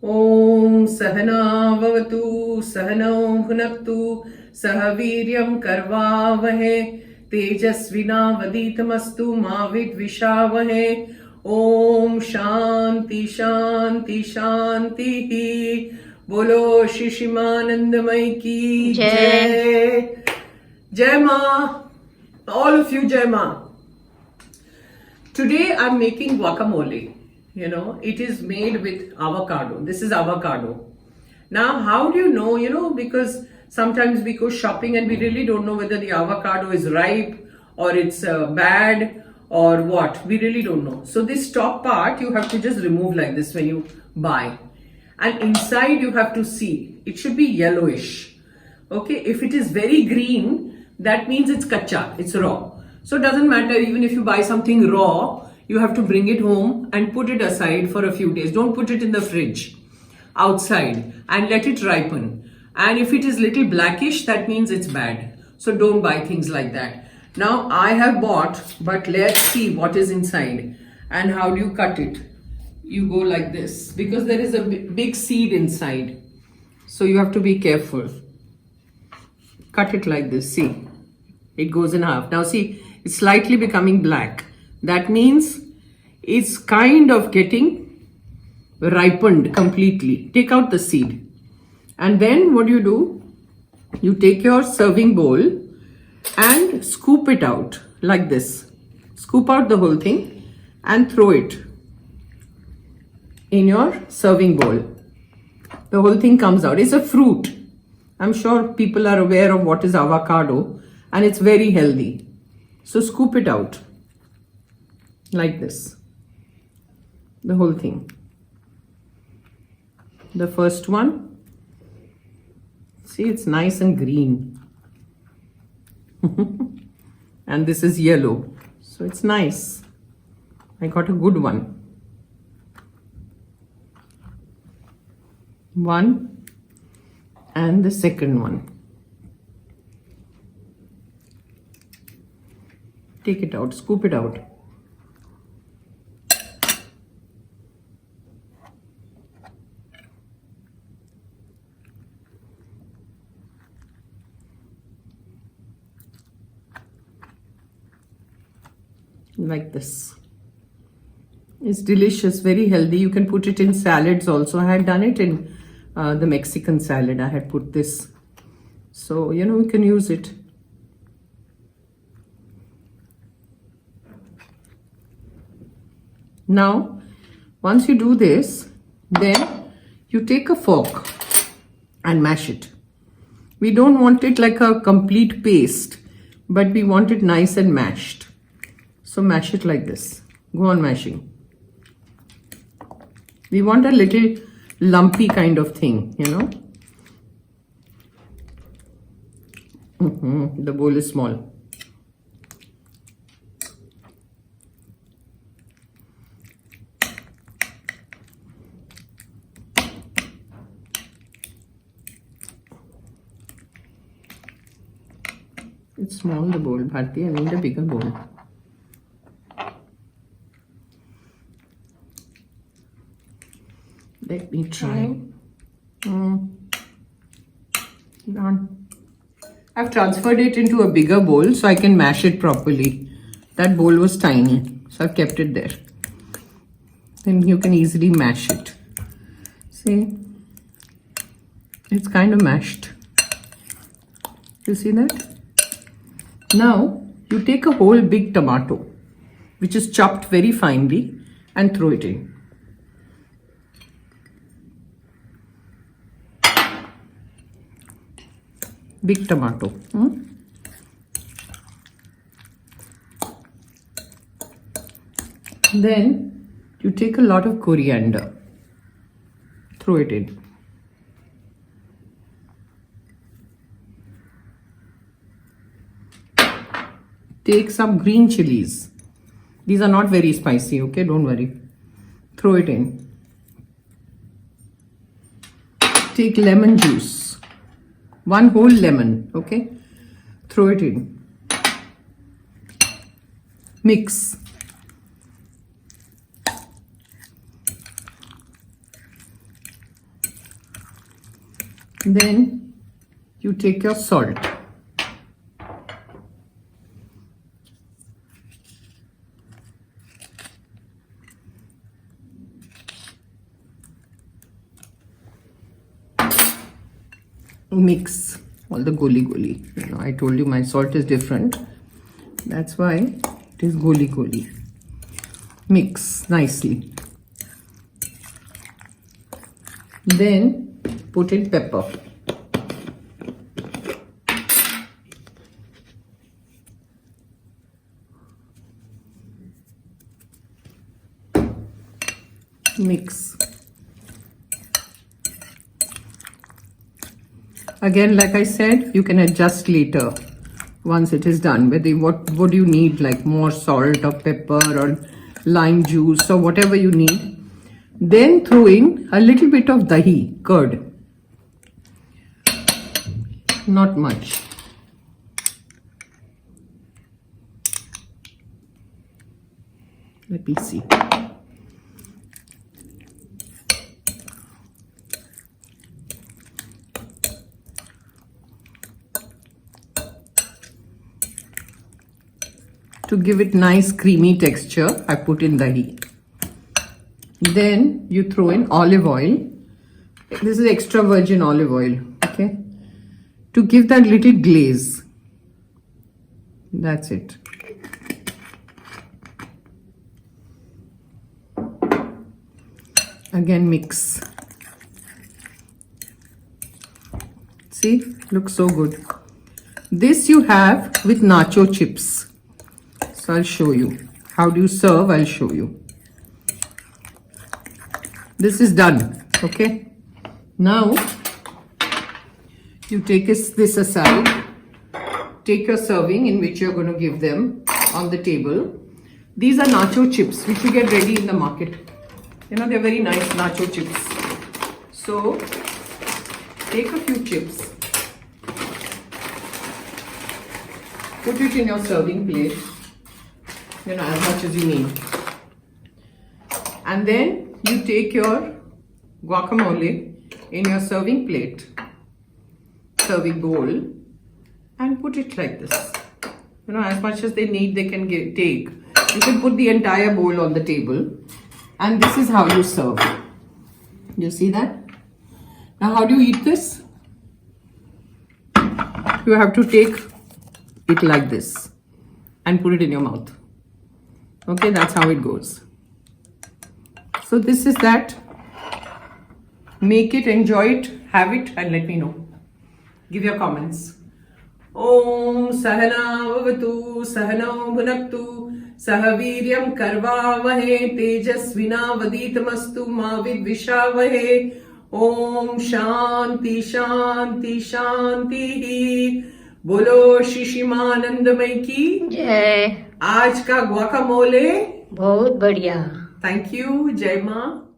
Om Sahana Vavatu Sahano Bhunaktu Sahaviryam Karvavahe Tejasvina Vaditamastu Mavid Vishavahe Om Shanti Shanti Shanti Bolo Shishimanandamai Ki Jai Jai Ma, all of you Jai Ma. Today I'm making guacamole. You know, it is made with avocado. This is avocado. Now, how do you know? Because sometimes we go shopping and we really don't know whether the avocado is ripe or it's bad or what. We really don't know. So this top part, you have to just remove like this when you buy. And inside you have to see. It should be yellowish. Okay, if it is very green, that means it's kacha, it's raw. So it doesn't matter even if you buy something raw, you have to bring it home and put it aside for a few days. Don't put it in the fridge outside and let it ripen. And if it is little blackish, that means it's bad. So don't buy things like that. Now I have bought, but let's see what is inside and how do you cut it. You go like this because there is a big seed inside. So you have to be careful. Cut it like this, see. It goes in half. Now see, it's slightly becoming black. That means it's kind of getting ripened completely. Take out the seed. And then what do? You take your serving bowl and scoop it out like this. Scoop out the whole thing and throw it in your serving bowl. The whole thing comes out. It's a fruit. I'm sure people are aware of what is avocado and it's very healthy. So scoop it out. Like this, the whole thing. The first one, see, it's nice and green. And this is yellow, so it's nice. I got a good one. One and the second one. Take it out, scoop it out. Like this. It's delicious, very healthy. You can put it in salads also. I had done it in the Mexican salad. I had put this. So, you can use it. Now, once you do this, then you take a fork and mash it. We don't want it like a complete paste, but we want it nice and mashed. So mash it like this. Go on mashing. We want a little lumpy kind of thing, The bowl is small. It's small, the bowl, Bharti. I need a bigger bowl. Let me try. I've transferred it into a bigger bowl so I can mash it properly. That bowl was tiny, so I've kept it there. Then you can easily mash it. See? It's kind of mashed. You see that? Now, you take a whole big tomato, which is chopped very finely, and throw it in. Big tomato. Then you take a lot of coriander. Throw it in. Take some green chillies. These are not very spicy, okay? Don't worry. Throw it in. Take lemon juice. One whole lemon, okay? Throw it in. Mix. Then you take your salt. Mix all the goli. You know, I told you my salt is different. That's why it is goli. Mix nicely. Then put in pepper. Mix. Again, like I said, you can adjust later once it is done. Whether what do you need, like more salt or pepper or lime juice or whatever you need. Then throw in a little bit of dahi, curd. Not much. Let me see. To give it nice creamy texture, I put in dahi. Then you throw in olive oil. This is extra virgin olive oil, okay? To give that little glaze. That's it. Again, mix. See, looks so good. This you have with nacho chips. So I'll show you. How do you serve? I'll show you. This is done, okay? Now, you take this aside. Take your serving in which you're going to give them on the table. These are nacho chips, which you get ready in the market. You know, they're very nice nacho chips. So, take a few chips. Put it in your serving plate. You know, as much as you need. And then you take your guacamole in your serving plate, serving bowl, and put it like this. You know, as much as they need, they can take. You can put the entire bowl on the table, and this is how you serve. You see that? Now, how do you eat this? You have to take it like this and put it in your mouth. Okay, that's how it goes. So this is that. Make it, enjoy it, have it, and let me know. Give your comments. Om Sahana Vavatu Sahana Bhunaktu Sahaviryam Karvavahe Tejasvina Vaditamastu Ma Vidvishavahe. Om Shanti Shanti Shanti. बोलो शिशिमानंदमय की जय। आज का गुआकामोले बहुत बढ़िया। Thank you. जय माँ।